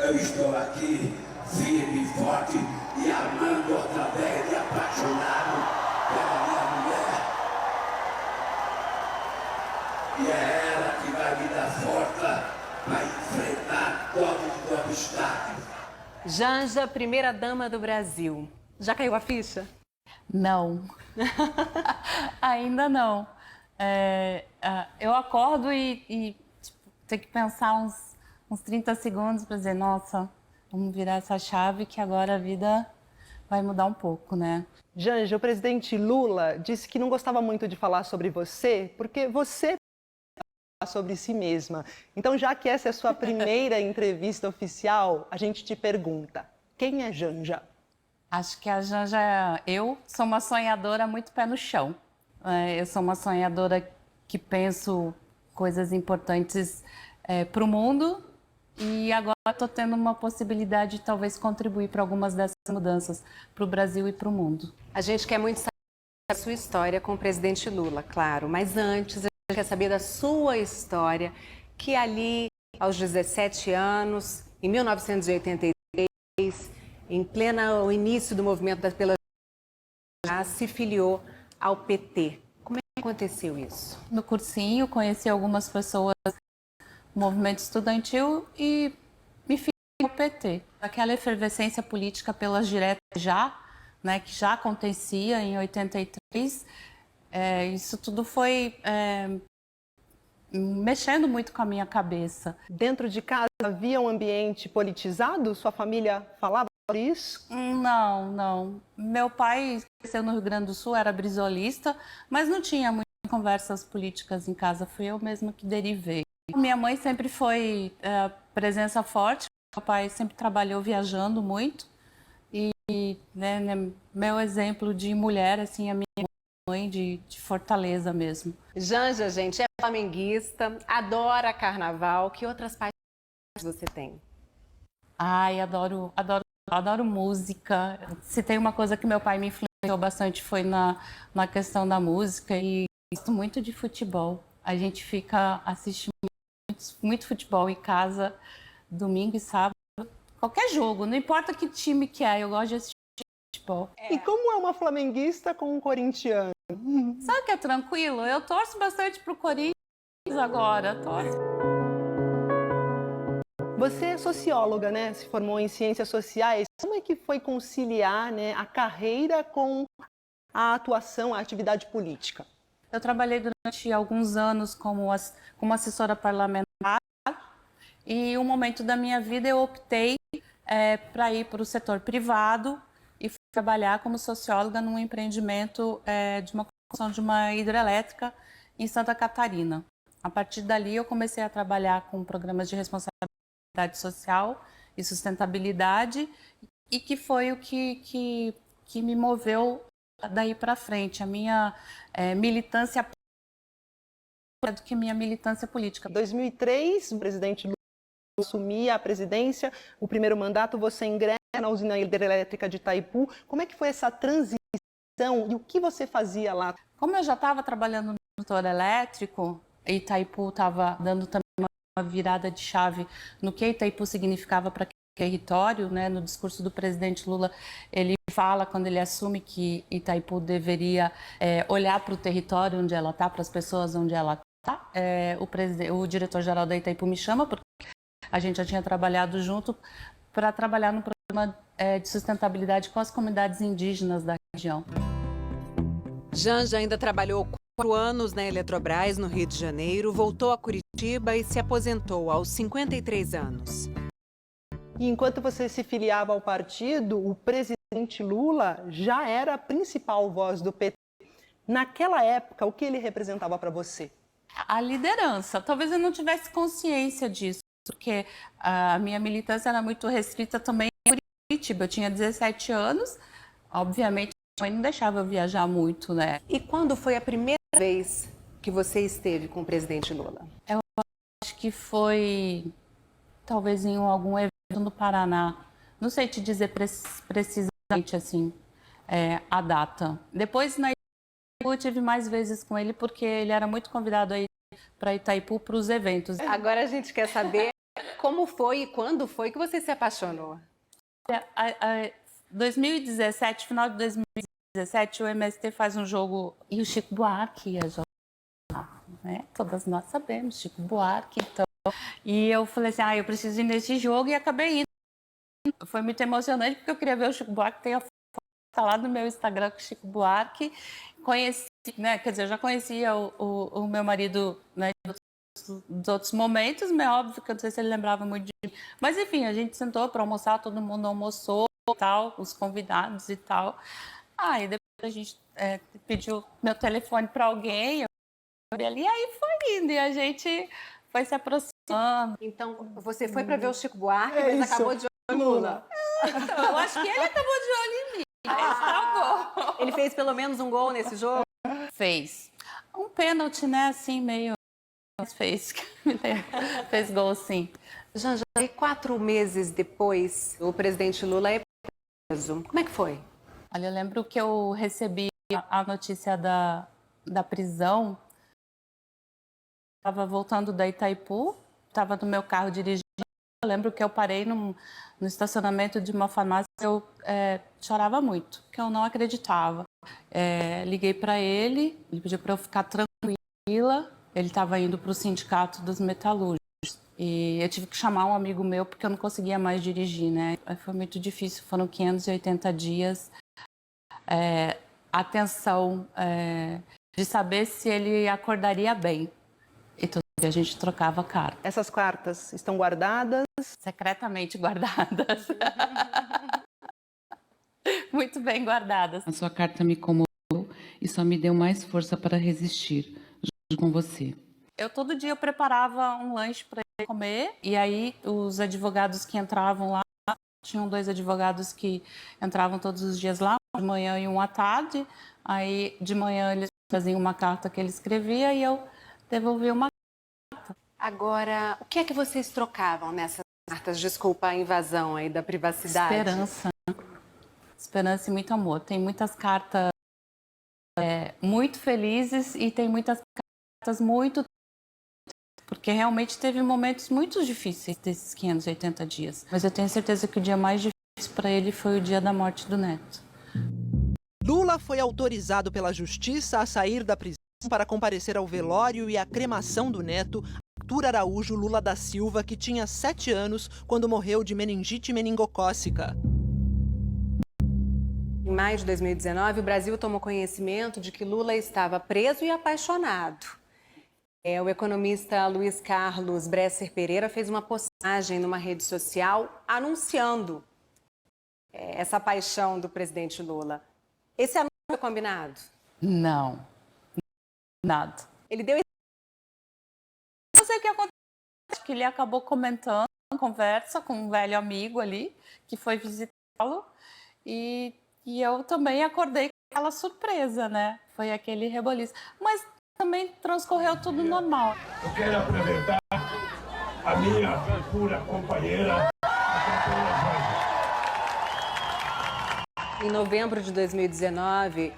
Eu estou aqui, firme e forte, e amando outra vez, e apaixonado pela minha mulher. E é ela que vai me dar força para enfrentar todos os obstáculos. Janja, primeira-dama do Brasil. Já caiu a ficha? Não, ainda não. Eu acordo e tipo, tenho que pensar uns 30 segundos para dizer, nossa, vamos virar essa chave que agora a vida vai mudar um pouco, né? Janja, o presidente Lula disse que não gostava muito de falar sobre você, porque você fala sobre si mesma. Então, já que essa é a sua primeira entrevista oficial, a gente te pergunta, quem é Janja? Acho que a Janja, eu sou uma sonhadora muito pé no chão. Eu sou uma sonhadora que penso coisas importantes para o mundo e agora estou tendo uma possibilidade de talvez contribuir para algumas dessas mudanças para o Brasil e para o mundo. A gente quer muito saber da sua história com o presidente Lula, claro. Mas antes, a gente quer saber da sua história, que ali, aos 17 anos, em 1983, em pleno início do movimento pela se filiou ao PT. Como é que aconteceu isso? No cursinho, conheci algumas pessoas do movimento estudantil e me filiei ao PT. Aquela efervescência política pelas diretas já, né, que já acontecia em 83, isso tudo foi mexendo muito com a minha cabeça. Dentro de casa havia um ambiente politizado? Sua família falava sobre isso? Não, não. Meu pai cresceu no Rio Grande do Sul, era brisolista, mas não tinha muitas conversas políticas em casa. Fui eu mesma que derivei. Minha mãe sempre foi presença forte. Meu pai sempre trabalhou viajando muito. E né, meu exemplo de mulher, assim, a minha mãe de Fortaleza mesmo. Janja, gente, é flamenguista, adora carnaval. Que outras paixões você tem? Ai, adoro música. Se tem uma coisa que meu pai me influenciou bastante foi na questão da música e gosto muito de futebol. A gente fica assistindo muito futebol em casa, domingo e sábado. Qualquer jogo, não importa que time que é, eu gosto de assistir futebol. E como é uma flamenguista com um corintiano? Sabe o que é tranquilo? Eu torço bastante pro Corinthians agora, torço. Você é socióloga, né? Se formou em ciências sociais. Como é que foi conciliar, né, a carreira com a atuação, a atividade política? Eu trabalhei durante alguns anos como assessora parlamentar e um momento da minha vida eu optei para ir para o setor privado e fui trabalhar como socióloga num empreendimento de uma construção de uma hidrelétrica em Santa Catarina. A partir dali eu comecei a trabalhar com programas de responsabilidade social e sustentabilidade e que foi o que me moveu daí para frente. A minha militância do que minha militância política. Em 2003, o presidente Lula assumia a presidência, o primeiro mandato, você ingressa na usina hidrelétrica de Itaipu. Como é que foi essa transição e o que você fazia lá? Como eu já estava trabalhando no setor elétrico, Itaipu estava dando também uma virada de chave no que Itaipu significava para aquele território, né? No discurso do presidente Lula, ele fala, quando ele assume, que Itaipu deveria olhar para o território onde ela está, para as pessoas onde ela está. O diretor-geral da Itaipu me chama, porque a gente já tinha trabalhado junto para trabalhar no programa de sustentabilidade com as comunidades indígenas da região. Janja ainda trabalhou 4 anos na Eletrobras, no Rio de Janeiro, voltou a Curitiba e se aposentou aos 53 anos. E enquanto você se filiava ao partido, o presidente Lula já era a principal voz do PT. Naquela época, o que ele representava para você? A liderança. Talvez eu não tivesse consciência disso, porque a minha militância era muito restrita também em Curitiba. Eu tinha 17 anos, obviamente a mãe não deixava eu viajar muito, né? E quando foi a primeira vez que você esteve com o presidente Lula? Eu acho que foi talvez em algum evento no Paraná. Não sei te dizer precisamente assim a data. Depois na Itaipu eu tive mais vezes com ele porque ele era muito convidado aí para Itaipu para os eventos. Agora a gente quer saber Como foi e quando foi que você se apaixonou? 2017, final de 2017, o MST faz um jogo e o Chico Buarque ia jogar, né? Todas nós sabemos, Chico Buarque, então. E eu falei assim, eu preciso ir nesse jogo e acabei indo. Foi muito emocionante porque eu queria ver o Chico Buarque, tem a foto lá no meu Instagram com o Chico Buarque. Conheci, né? Quer dizer, eu já conhecia o meu marido, né, dos outros momentos, mas é óbvio que eu não sei se ele lembrava muito de mim. Mas enfim, a gente sentou para almoçar, todo mundo almoçou, tal, os convidados e tal. E depois a gente pediu meu telefone para alguém, eu ali, e aí foi indo, e a gente foi se aproximando. Então, você foi para ver o Chico Buarque, É mas isso. acabou de olho no Lula. Então, eu acho que ele acabou de olho em mim. Estragou. Ele fez pelo menos um gol nesse jogo? Fez. Um pênalti, né, assim, meio... Fez gol, sim. Janja, e 4 meses depois, o presidente Lula é preso. Como é que foi? Olha, eu lembro que eu recebi a notícia da prisão. Estava voltando da Itaipu, estava no meu carro dirigindo. Eu lembro que eu parei no estacionamento de uma farmácia e eu chorava muito, porque eu não acreditava. Liguei para ele pediu para eu ficar tranquila. Ele estava indo para o sindicato dos metalúrgicos. E eu tive que chamar um amigo meu porque eu não conseguia mais dirigir, né? Foi muito difícil, foram 580 dias. A tensão de saber se ele acordaria bem. E todo dia a gente trocava carta. Essas cartas estão guardadas? Secretamente guardadas. Muito bem guardadas. A sua carta me comoveu e só me deu mais força para resistir, junto com você. Todo dia eu preparava um lanche para ele comer, e aí os advogados que entravam lá, tinham 2 advogados que entravam todos os dias lá, de manhã e um à tarde. Aí de manhã eles faziam uma carta que ele escrevia e eu devolvia uma carta. Agora, o que é que vocês trocavam nessas cartas? Desculpa a invasão aí da privacidade. Esperança. Esperança e muito amor. Tem muitas cartas muito felizes e tem muitas cartas muito... Porque realmente teve momentos muito difíceis desses 580 dias. Mas eu tenho certeza que o dia mais difícil para ele foi o dia da morte do neto. Lula foi autorizado pela justiça a sair da prisão para comparecer ao velório e à cremação do neto, Arthur Araújo Lula da Silva, que tinha 7 anos quando morreu de meningite meningocócica. Em maio de 2019, o Brasil tomou conhecimento de que Lula estava preso e apaixonado. O economista Luiz Carlos Bresser Pereira fez uma postagem numa rede social anunciando essa paixão do presidente Lula. Esse anúncio foi combinado? Não. Nada. Ele deu... Não sei o que aconteceu, que ele acabou comentando uma conversa com um velho amigo ali, que foi visitá-lo, e eu também acordei com aquela surpresa, né? Foi aquele reboliço. Mas também transcorreu tudo normal. Eu quero apresentar a minha futura companheira, Em novembro de 2019,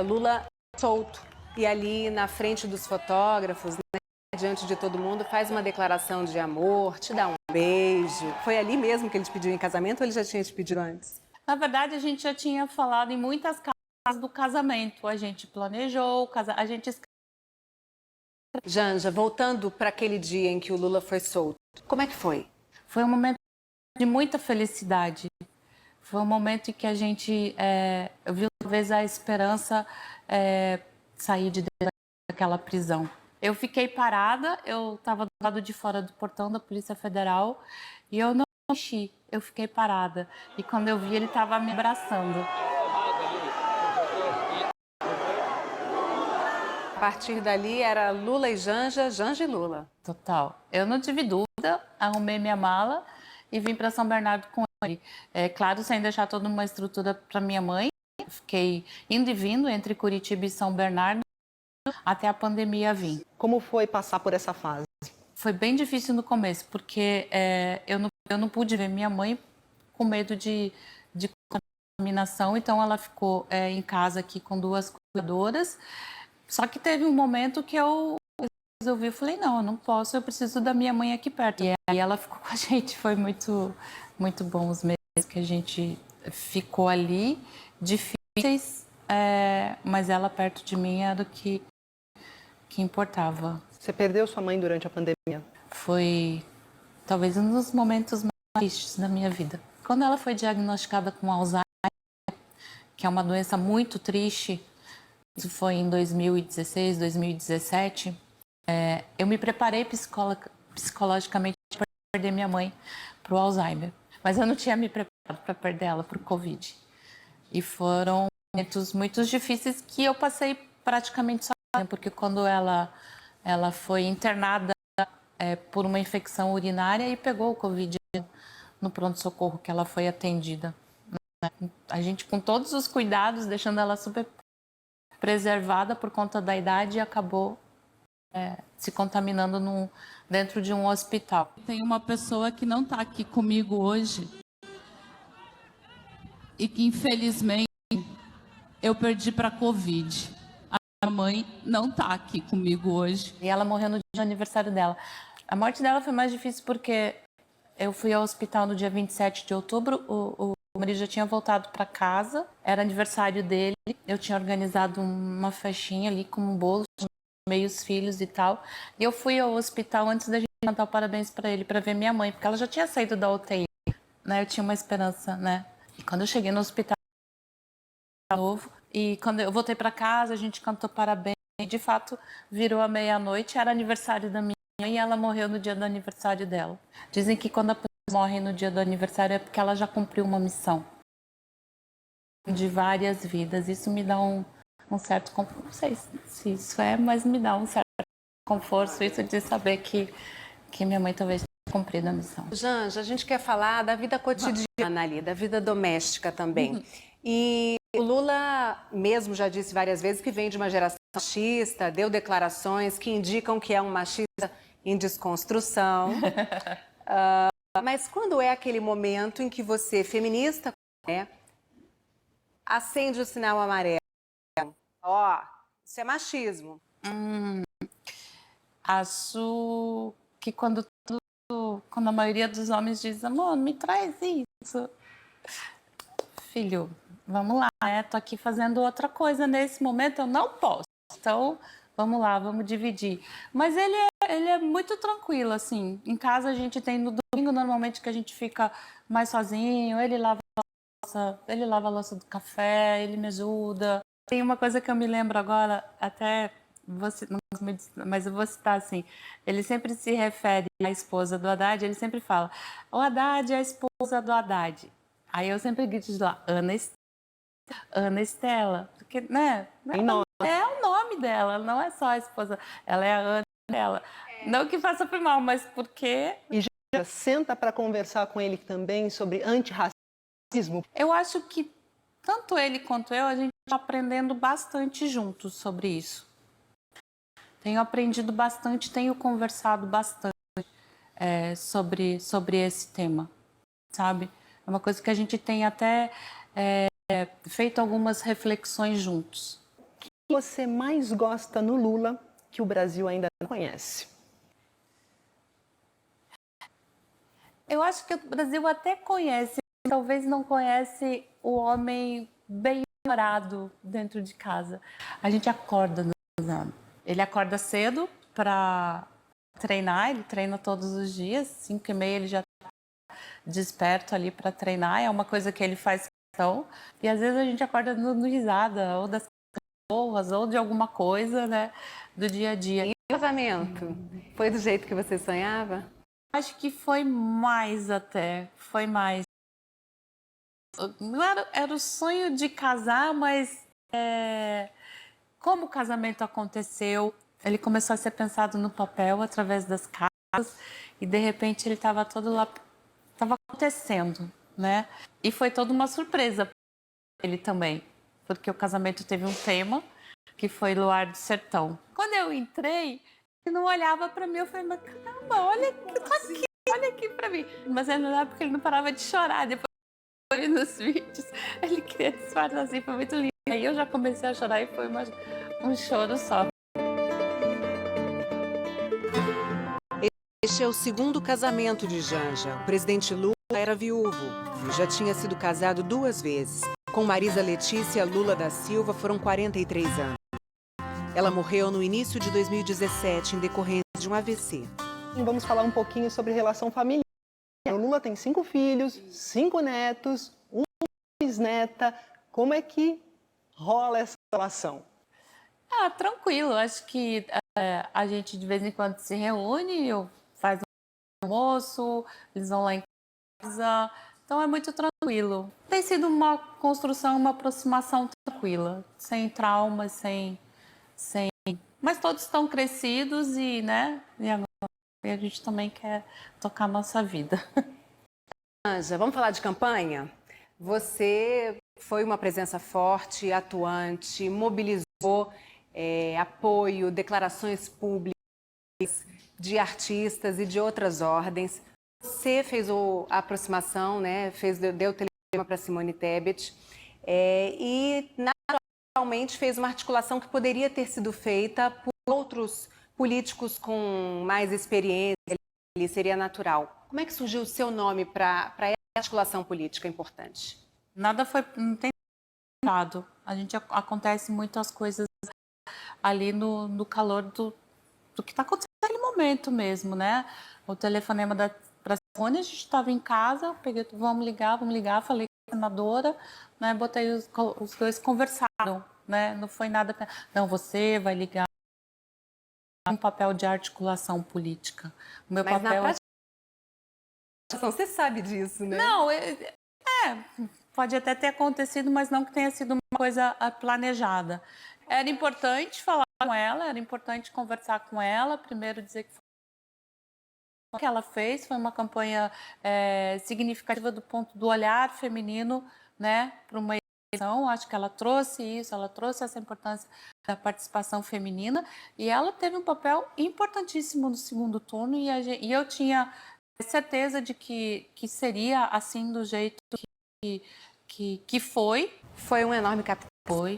Lula solto. E ali na frente dos fotógrafos, né, diante de todo mundo, faz uma declaração de amor, te dá um beijo. Foi ali mesmo que ele te pediu em casamento ou ele já tinha te pedido antes? Na verdade, a gente já tinha falado em muitas casas do casamento. A gente planejou, a gente... Janja, voltando para aquele dia em que o Lula foi solto, como é que foi? Foi um momento de muita felicidade. Foi um momento em que a gente viu talvez a esperança sair de dentro daquela prisão. Eu fiquei parada, eu estava do lado de fora do portão da Polícia Federal e eu não mexi, eu fiquei parada. E quando eu vi, ele estava me abraçando. A partir dali era Lula e Janja, Janja e Lula. Total. Eu não tive dúvida, arrumei minha mala e vim para São Bernardo com ele. Claro, sem deixar toda uma estrutura para minha mãe. Fiquei indo e vindo entre Curitiba e São Bernardo até a pandemia vir. Como foi passar por essa fase? Foi bem difícil no começo, porque eu não pude ver minha mãe com medo de contaminação, então ela ficou em casa aqui com 2 cuidadoras. Só que teve um momento que eu resolvi, eu falei, não, eu não posso, eu preciso da minha mãe aqui perto. E aí ela ficou com a gente, foi muito, muito bom os meses que a gente ficou ali, difíceis, mas ela perto de mim era o que importava. Você perdeu sua mãe durante a pandemia? Foi talvez um dos momentos mais tristes da minha vida. Quando ela foi diagnosticada com Alzheimer, que é uma doença muito triste, isso foi em 2016, 2017, eu me preparei psicologicamente para perder minha mãe para o Alzheimer. Mas eu não tinha me preparado para perder ela para o Covid. E foram momentos muito difíceis que eu passei praticamente sozinha, porque quando ela foi internada por uma infecção urinária e pegou o Covid no pronto-socorro que ela foi atendida. A gente, com todos os cuidados, deixando ela super preservada por conta da idade, acabou se contaminando dentro de um hospital. Tem uma pessoa que não está aqui comigo hoje e que, infelizmente, eu perdi para a Covid. A mãe não está aqui comigo hoje. E ela morreu no dia do aniversário dela. A morte dela foi mais difícil porque eu fui ao hospital no dia 27 de outubro, o marido já tinha voltado para casa, era aniversário dele, eu tinha organizado uma festinha ali com um bolo, meios filhos e tal, e eu fui ao hospital antes da gente cantar o parabéns para ele, para ver minha mãe, porque ela já tinha saído da UTI, né? Eu tinha uma esperança, né? E quando eu cheguei no hospital novo, e quando eu voltei para casa, a gente cantou parabéns, e de fato virou a meia-noite, era aniversário da minha mãe e ela morreu no dia do aniversário dela. Dizem que quando a pessoa morre no dia do aniversário é porque ela já cumpriu uma missão de várias vidas. Isso me dá um certo conforto, não sei se isso mas me dá um certo conforto isso de saber que minha mãe talvez tenha cumprido a missão. Janja, a gente quer falar da vida cotidiana ali, da vida doméstica também. E o Lula mesmo já disse várias vezes que vem de uma geração machista, deu declarações que indicam que é um machista em desconstrução. Mas quando é aquele momento em que você, feminista, acende o sinal amarelo? Isso é machismo. Acho que quando a maioria dos homens diz, amor, me traz isso. Filho, vamos lá, tô aqui fazendo outra coisa nesse momento, eu não posso. Então, vamos lá, vamos dividir. Mas ele é muito tranquilo, assim. Em casa a gente tem no domingo, normalmente, que a gente fica mais sozinho, ele lava a louça do café, ele me ajuda. Tem uma coisa que eu me lembro agora, até você, mas eu vou citar assim, ele sempre se refere à esposa do Haddad, ele sempre fala, o Haddad é a esposa do Haddad. Aí eu sempre grito de lá, Ana Estela, porque, né? É o nome dela, não é só a esposa, ela é a Ana dela. Não que faça por mal, mas porque... E já senta para conversar com ele também sobre antirracismo? Eu acho que tanto ele quanto eu, a gente está aprendendo bastante juntos sobre isso. Tenho aprendido bastante, tenho conversado bastante sobre esse tema, sabe? É uma coisa que a gente tem até feito algumas reflexões juntos. O que você mais gosta no Lula que o Brasil ainda não conhece? Eu acho que o Brasil até conhece, talvez não conhece o homem bem-humorado dentro de casa. A gente acorda, ele acorda cedo para treinar, ele treina todos os dias, 5h30 ele já está desperto ali para treinar, é uma coisa que ele faz questão. E às vezes a gente acorda dando risada, ou das cachorras, ou de alguma coisa, né, do dia a dia. E o casamento? Foi do jeito que você sonhava? Acho que foi mais até, foi mais. Não era o sonho de casar, mas como o casamento aconteceu, ele começou a ser pensado no papel através das cartas e de repente ele estava todo lá, estava acontecendo, né? E foi toda uma surpresa para ele também, porque o casamento teve um tema que foi Luar do Sertão. Quando eu entrei, ele não olhava para mim, eu falei, mas caramba, olha aqui, olha aqui para mim. Mas ele não olhava porque ele não parava de chorar. Depois nos vídeos, ele queria disfarçar assim, foi muito lindo. Aí eu já comecei a chorar e foi um choro só. Este é o segundo casamento de Janja. O presidente Lula era viúvo e já tinha sido casado 2 vezes. Com Marisa Letícia Lula da Silva foram 43 anos. Ela morreu no início de 2017 em decorrência de um AVC. E vamos falar um pouquinho sobre relação familiar. O Lula tem 5 filhos, 5 netos, uma bisneta. Como é que rola essa relação? Ah, tranquilo. Acho que a gente de vez em quando se reúne, faz um almoço, eles vão lá em casa. Então é muito tranquilo. Tem sido uma construção, uma aproximação tranquila, sem traumas, sem... Mas todos estão crescidos né? E agora a gente também quer tocar a nossa vida. Janja, vamos falar de campanha? Você foi uma presença forte, atuante, mobilizou apoio, declarações públicas de artistas e de outras ordens. Você fez a aproximação, né? Deu o telefonema para Simone Tebet e naturalmente fez uma articulação que poderia ter sido feita por outros políticos com mais experiência, seria natural. Como é que surgiu o seu nome para essa articulação política importante? Não tem nada. Acontece muitas coisas ali no calor do que está acontecendo naquele momento mesmo, né? O telefonema para Simone, a gente estava em casa, peguei, vamos ligar, falei com a senadora, né? Botei os dois conversaram, né? Não foi nada, não, você vai ligar. Um papel de articulação política. O meu Mas papel na prática, você sabe disso, né? Não, pode até ter acontecido, mas não que tenha sido uma coisa planejada. Era importante falar com ela, era importante conversar com ela, primeiro dizer que o que ela fez foi uma campanha significativa do ponto do olhar feminino, né, para uma eleição. Acho que ela trouxe isso, ela trouxe essa importância da participação feminina e ela teve um papel importantíssimo no segundo turno e eu tinha certeza de que seria assim do jeito que foi. Foi um enorme capital.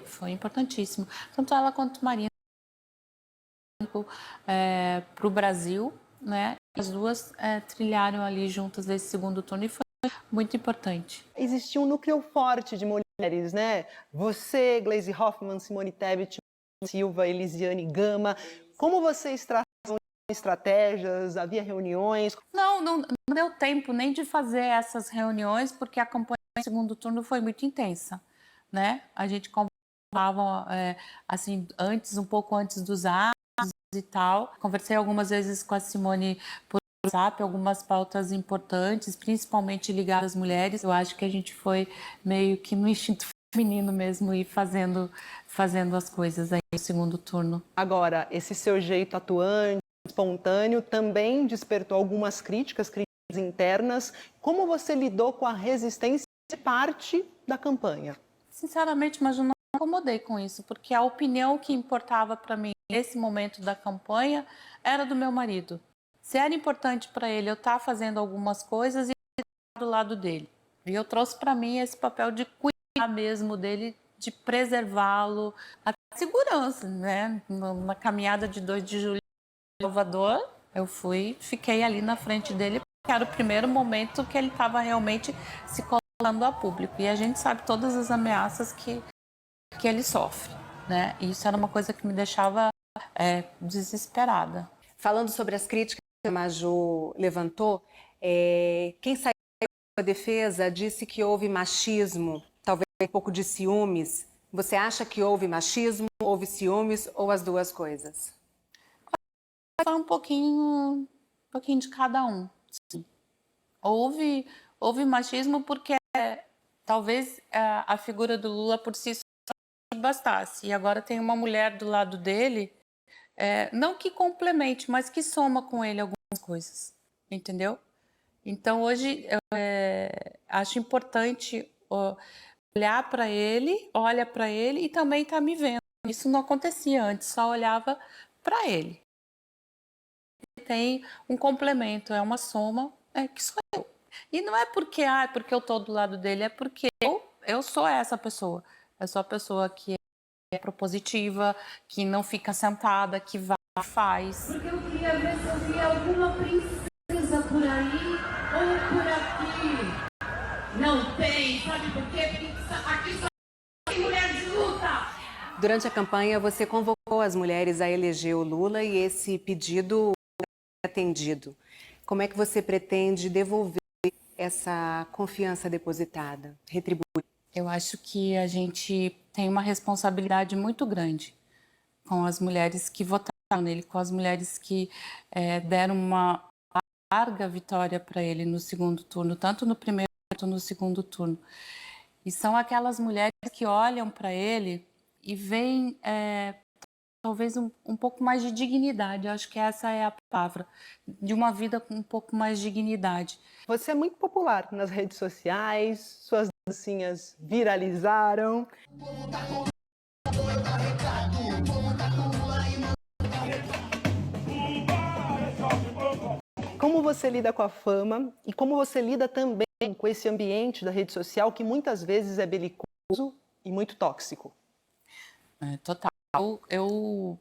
Foi importantíssimo. Tanto ela quanto Marina para o Brasil, né? As duas trilharam ali juntas esse segundo turno e foi muito importante. Existia um núcleo forte de mulheres, né? Você, Gleisi Hoffmann, Simone Tebet, Silva, Elisiane Gama. Como vocês traçavam estratégias? Havia reuniões? Não deu tempo nem de fazer essas reuniões, porque a campanha do segundo turno foi muito intensa, né? A gente conversava assim, um pouco antes dos atos e tal. Conversei algumas vezes com a Simone por WhatsApp, algumas pautas importantes, principalmente ligadas às mulheres. Eu acho que a gente foi meio que no instinto feminino mesmo e fazendo as coisas aí no segundo turno. Agora, esse seu jeito atuante, espontâneo, também despertou algumas críticas internas. Como você lidou com a resistência de parte da campanha? Sinceramente, mas eu não me incomodei com isso, porque a opinião que importava para mim nesse momento da campanha era do meu marido. Se era importante para ele eu estar fazendo algumas coisas e estar do lado dele. E eu trouxe para mim esse papel de cuidar mesmo dele, de preservá-lo, a segurança, né? Na caminhada de 2 de julho em Salvador, fiquei ali na frente dele, porque era o primeiro momento que ele estava realmente se colocando a público. E a gente sabe todas as ameaças que ele sofre, né? E isso era uma coisa que me deixava desesperada. Falando sobre as críticas que a Maju levantou, quem saiu da defesa disse que houve machismo, talvez um pouco de ciúmes. Você acha que houve machismo, houve ciúmes ou as duas coisas? Foi um pouquinho de cada um. Sim. Houve machismo porque talvez a figura do Lula por si só não bastasse. E agora tem uma mulher do lado dele, não que complemente, mas que soma com ele algumas coisas, entendeu? Então hoje eu acho importante olhar para ele, olha para ele e também tá me vendo. Isso não acontecia antes, só olhava para ele. Tem um complemento, é uma soma, que sou eu. E não é porque eu tô do lado dele, é porque eu sou essa pessoa. Eu sou a pessoa que é propositiva, que não fica sentada, que vai e faz. Porque eu queria ver se eu via alguma princesa por aí ou por aqui. Não tem, sabe por quê? Porque aqui só tem mulher de luta. Durante a campanha, você convocou as mulheres a eleger o Lula e esse pedido foi atendido. Como é que você pretende devolver essa confiança depositada, retribuir? Eu acho que a gente tem uma responsabilidade muito grande com as mulheres que votaram nele, com as mulheres que deram uma larga vitória para ele no segundo turno, tanto no primeiro quanto no segundo turno. E são aquelas mulheres que olham para ele e veem talvez um pouco mais de dignidade. Eu acho que essa é a palavra, de uma vida com um pouco mais de dignidade. Você é muito popular nas redes sociais, suas dancinhas viralizaram. Como você lida com a fama e como você lida também com esse ambiente da rede social que muitas vezes é belicoso e muito tóxico? Total. Eu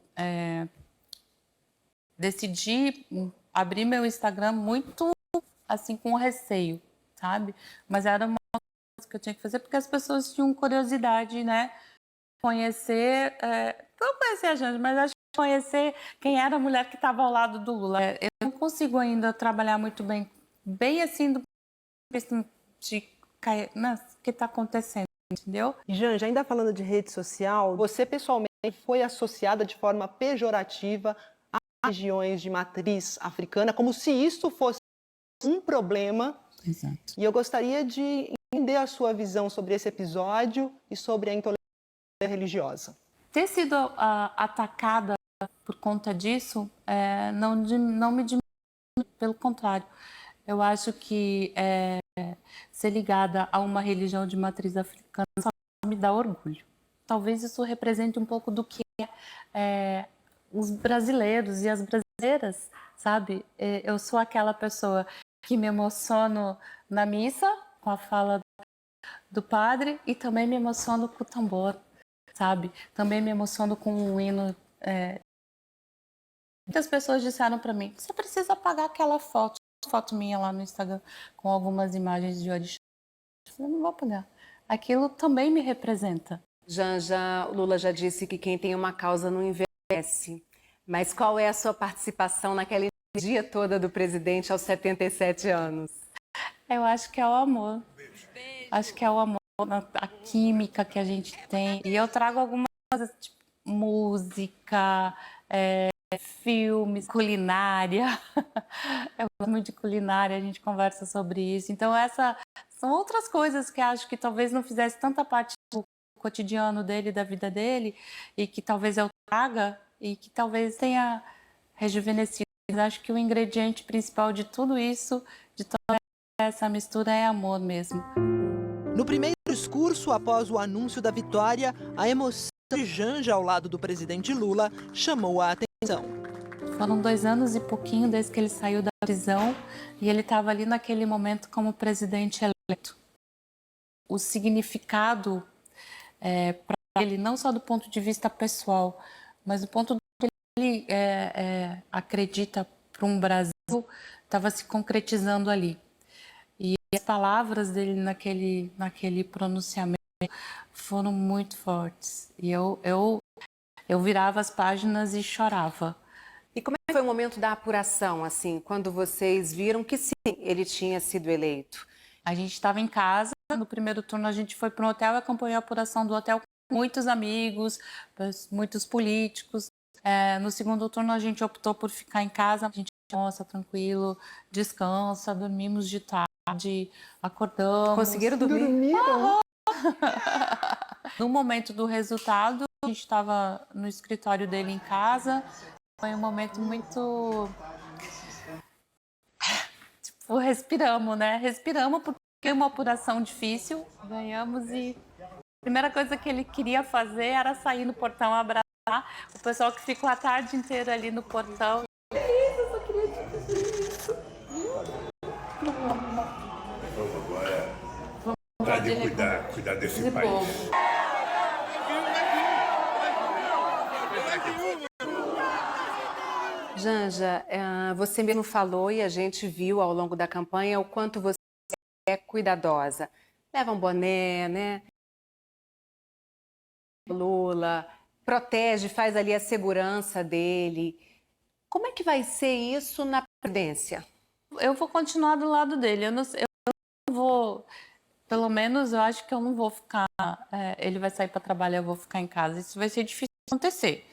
decidi abrir meu Instagram muito assim com receio, sabe? Mas era uma coisa que eu tinha que fazer porque as pessoas tinham curiosidade, né? Conhecer, não conhecer a Janja, mas acho que conhecer quem era a mulher que estava ao lado do Lula. Eu não consigo ainda trabalhar muito bem assim do de que está acontecendo, entendeu? Janja, ainda falando de rede social, você pessoalmente foi associada de forma pejorativa a regiões de matriz africana, como se isso fosse um problema. Exato. E eu gostaria de entender a sua visão sobre esse episódio e sobre a intolerância religiosa. Ter sido atacada por conta disso não me diminui, pelo contrário. Eu acho que ser ligada a uma religião de matriz africana só me dá orgulho. Talvez isso represente um pouco do que os brasileiros e as brasileiras, sabe? Eu sou aquela pessoa que me emociono na missa com a fala do padre e também me emociono com o tambor, sabe? Também me emociono com um hino. Muitas pessoas disseram para mim, você precisa apagar aquela foto minha lá no Instagram com algumas imagens de orixá. Eu não vou apagar. Aquilo também me representa. Janja, o Lula já disse que quem tem uma causa não envelhece. Mas qual é a sua participação naquela energia toda do presidente aos 77 anos? Eu acho que é o amor. Acho que é o amor, a química que a gente tem. E eu trago algumas coisas, tipo música, filmes, culinária. Eu gosto muito de culinária, a gente conversa sobre isso. Então, são outras coisas que acho que talvez não fizesse tanta parte do cotidiano dele, da vida dele, e que talvez eu traga, e que talvez tenha rejuvenescido. Acho que o ingrediente principal de tudo isso, de toda essa mistura, é amor mesmo. No primeiro discurso, após o anúncio da vitória, a emoção de Janja ao lado do presidente Lula chamou a atenção. Foram 2 anos e pouquinho desde que ele saiu da prisão e ele estava ali naquele momento como presidente eleito. O significado para ele, não só do ponto de vista pessoal, mas do ponto que ele acredita para um Brasil, estava se concretizando ali. E as palavras dele naquele pronunciamento foram muito fortes. E eu virava as páginas e chorava. E como é que foi o momento da apuração, assim, quando vocês viram que sim, ele tinha sido eleito? A gente estava em casa, no primeiro turno a gente foi para um hotel e acompanhou a apuração do hotel com muitos amigos, muitos políticos. No segundo turno a gente optou por ficar em casa, a gente almoça tranquilo, descansa, dormimos de tarde, acordamos. Conseguiram dormir? Dormiram? No momento do resultado, a gente estava no escritório dele em casa. Foi um momento muito... Tipo, respiramos, né? Respiramos porque é uma apuração difícil. Ganhamos e a primeira coisa que ele queria fazer era sair no portão, abraçar o pessoal que ficou a tarde inteira ali no portão. Eu só queria te dizer isso. Agora, de cuidar desse país. Janja, você mesmo falou e a gente viu ao longo da campanha o quanto você é cuidadosa. Leva um boné, né? Lula, protege, faz ali a segurança dele. Como é que vai ser isso na presidência? Eu vou continuar do lado dele. Eu não vou, pelo menos eu acho que eu não vou ficar. Ele vai sair para trabalhar, eu vou ficar em casa. Isso vai ser difícil de acontecer,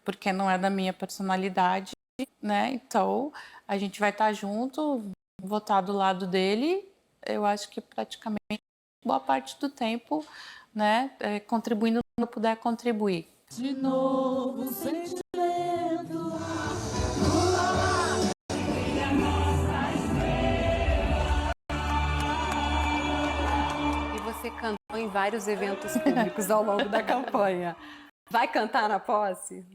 porque não é da minha personalidade, né? Então a gente vai estar junto, vou estar do lado dele. Eu acho que praticamente boa parte do tempo, né? Contribuindo quando eu puder contribuir. De novo, sentimento. E você cantou em vários eventos públicos ao longo da campanha. Vai cantar na posse?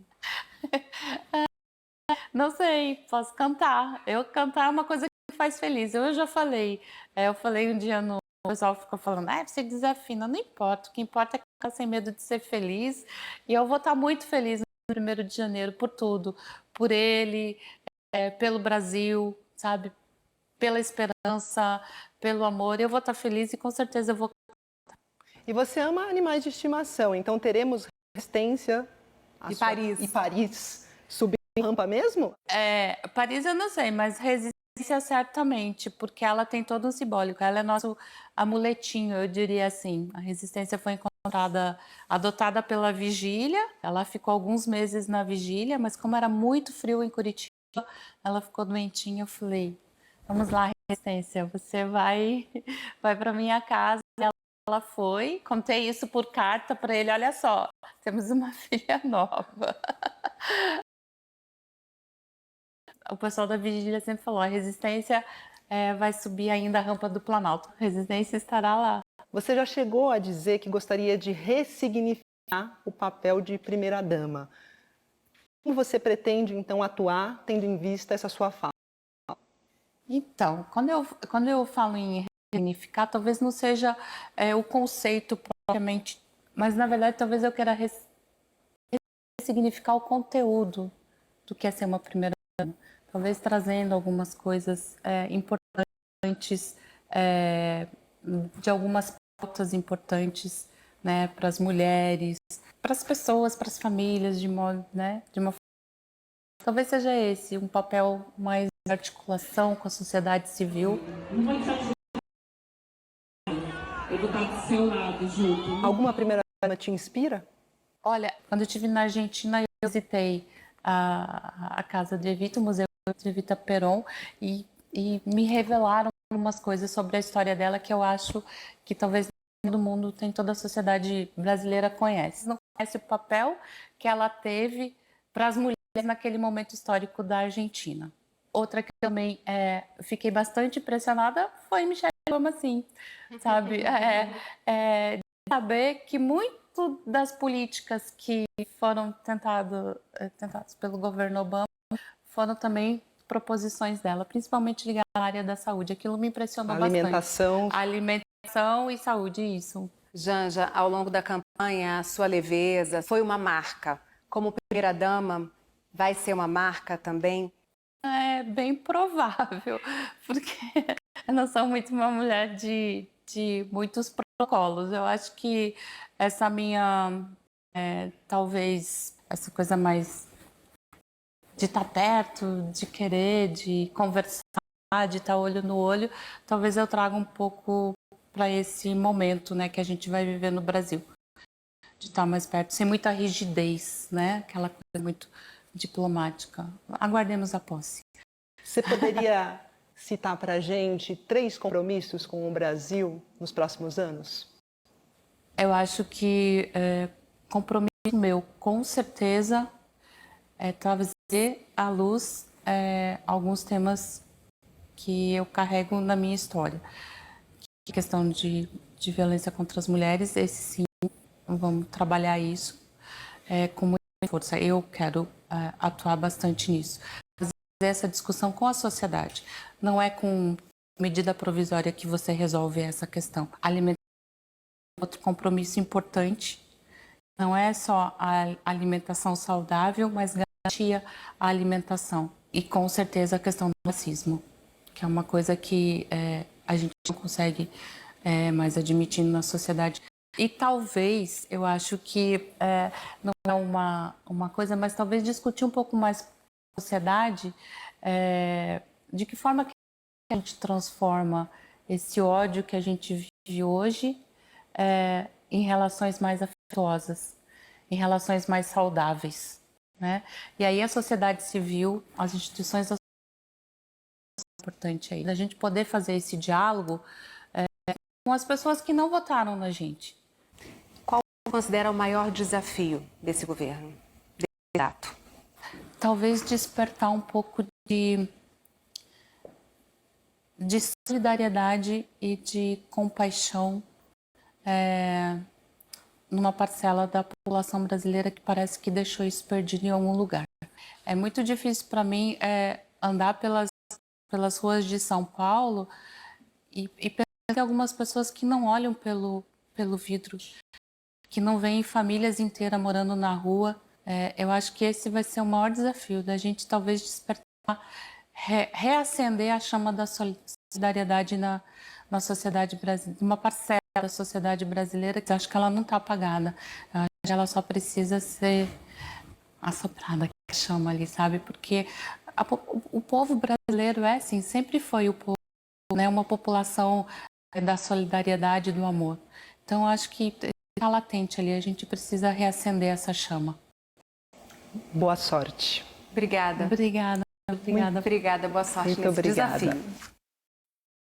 Não sei, posso cantar. Eu cantar é uma coisa que me faz feliz. Eu já falei. Eu falei um dia no. O pessoal ficou falando, você desafina. Não importa. O que importa é ficar sem medo de ser feliz. E eu vou estar muito feliz no 1º de janeiro por tudo. Por ele, pelo Brasil, sabe? Pela esperança, pelo amor. Eu vou estar feliz e com certeza eu vou. E você ama animais de estimação, então teremos Resistência E Paris subindo rampa mesmo? Paris eu não sei, mas Resistência certamente, porque ela tem todo um simbólico. Ela é nosso amuletinho, eu diria assim. A Resistência foi adotada pela Vigília. Ela ficou alguns meses na Vigília, mas como era muito frio em Curitiba, ela ficou doentinha. Eu falei, vamos lá, Resistência, você vai para minha casa. Ela foi, contei isso por carta para ele, olha só, temos uma filha nova. O pessoal da Vigília sempre falou, a Resistência vai subir ainda a rampa do Planalto. A Resistência estará lá. Você já chegou a dizer que gostaria de ressignificar o papel de primeira-dama. Como você pretende, então, atuar, tendo em vista essa sua fala? Então, quando eu falo em ressignificar, talvez não seja o conceito propriamente, mas na verdade talvez eu queira ressignificar o conteúdo do que é ser uma primeira-dama. Talvez trazendo algumas coisas importantes, de algumas pautas importantes, né, para as mulheres, para as pessoas, para as famílias, de uma talvez seja esse um papel mais de articulação com a sociedade civil. Eu vou estar do seu lado, junto. Alguma primeira-dama te inspira? Olha, quando eu estive na Argentina, eu visitei a casa de Evita, o Museu de Evita Peron, e me revelaram algumas coisas sobre a história dela que eu acho que talvez todo mundo, tem toda a sociedade brasileira conhece. Não conhece o papel que ela teve para as mulheres naquele momento histórico da Argentina. Outra que também fiquei bastante impressionada foi Michelle Obama, assim, sabe? De saber que muito das políticas que foram tentadas pelo governo Obama foram também proposições dela, principalmente ligadas à área da saúde. Aquilo me impressionou Alimentação. bastante. Alimentação e saúde, isso. Janja, ao longo da campanha, a sua leveza foi uma marca. Como primeira-dama, vai ser uma marca também? É bem provável, porque eu não sou muito uma mulher de muitos protocolos. Eu acho que essa minha, talvez, essa coisa mais de estar perto, de querer, de conversar, de estar olho no olho, talvez eu traga um pouco para esse momento, né, que a gente vai viver no Brasil. De estar mais perto, sem muita rigidez, né, aquela coisa muito diplomática. Aguardemos a posse. Você poderia citar para a gente 3 compromissos com o Brasil nos próximos anos? Eu acho que compromisso meu, com certeza, é trazer à luz alguns temas que eu carrego na minha história. A questão de violência contra as mulheres, esse sim, vamos trabalhar isso com muita força. Eu quero atuar bastante nisso. Fazer essa discussão com a sociedade. Não é com medida provisória que você resolve essa questão. Alimentação é outro compromisso importante. Não é só a alimentação saudável, mas garantir a alimentação. E com certeza a questão do racismo, que é uma coisa que a gente não consegue mais admitir na sociedade. E talvez, eu acho que não é uma coisa, mas talvez discutir um pouco mais com a sociedade de que forma que a gente transforma esse ódio que a gente vive hoje em relações mais afetuosas, em relações mais saudáveis, né? E aí a sociedade civil, as instituições da sociedade, é importante aí, a gente poder fazer esse diálogo com as pessoas que não votaram na gente. Qual você considera o maior desafio desse governo, desse mandato? Talvez despertar um pouco de solidariedade e de compaixão numa parcela da população brasileira que parece que deixou isso perdido em algum lugar. É muito difícil para mim andar pelas ruas de São Paulo e pensar em algumas pessoas que não olham pelo vidro, que não veem famílias inteiras morando na rua. Eu acho que esse vai ser o maior desafio, da gente talvez despertar, reacender a chama da solidariedade na sociedade brasileira, uma parcela da sociedade brasileira que acho que ela não está apagada. Eu acho que ela só precisa ser assoprada, que chama ali, sabe? Porque o povo brasileiro assim, sempre foi o povo, né? Uma população da solidariedade e do amor. Então, eu acho que está latente ali, a gente precisa reacender essa chama. Boa sorte. Obrigada. Obrigada. Obrigada, boa sorte Muito nesse obrigada. desafio.